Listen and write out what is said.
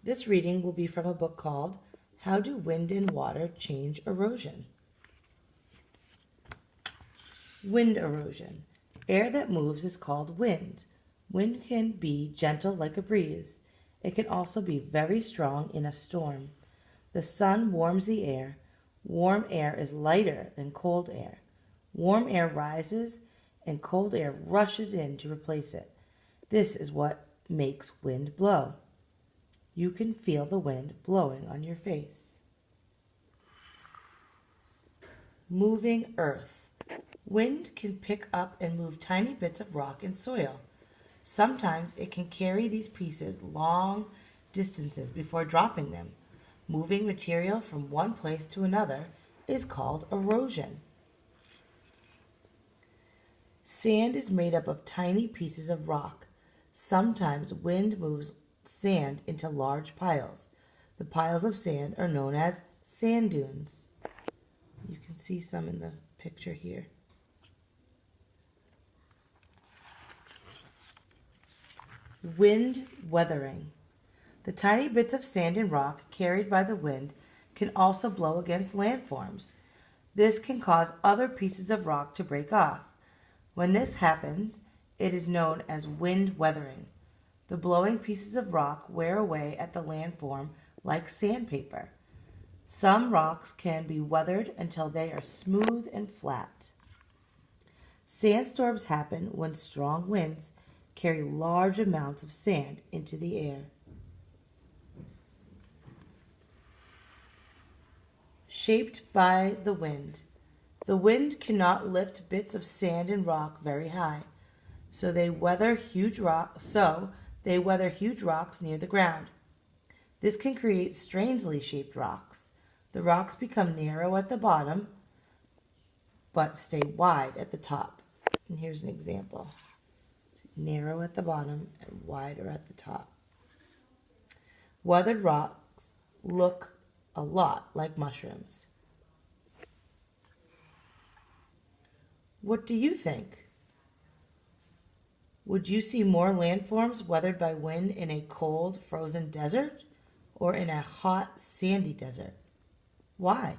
This reading will be from a book called How Do Wind and Water Change Erosion? Wind erosion. Air that moves is called wind. Wind can be gentle like a breeze. It can also be very strong in a storm. The sun warms the air. Warm air is lighter than cold air. Warm air rises and cold air rushes in to replace it. This is what makes wind blow. You can feel the wind blowing on your face. Moving earth. Wind can pick up and move tiny bits of rock and soil. Sometimes it can carry these pieces long distances before dropping them. Moving material from one place to another is called erosion. Sand is made up of tiny pieces of rock. Sometimes wind moves sand into large piles. The piles of sand are known as sand dunes. You can see some in the picture here. Wind weathering. The tiny bits of sand and rock carried by the wind can also blow against landforms. This can cause other pieces of rock to break off. When this happens, it is known as wind weathering. The blowing pieces of rock wear away at the landform like sandpaper. Some rocks can be weathered until they are smooth and flat. Sandstorms happen when strong winds carry large amounts of sand into the air. Shaped by the wind. The wind cannot lift bits of sand and rock very high, so they weather huge rocks near the ground. This can create strangely shaped rocks. The rocks become narrow at the bottom, but stay wide at the top. And here's an example. Narrow at the bottom and wider at the top. Weathered rocks look a lot like mushrooms. What do you think? Would you see more landforms weathered by wind in a cold, frozen desert or in a hot, sandy desert? Why?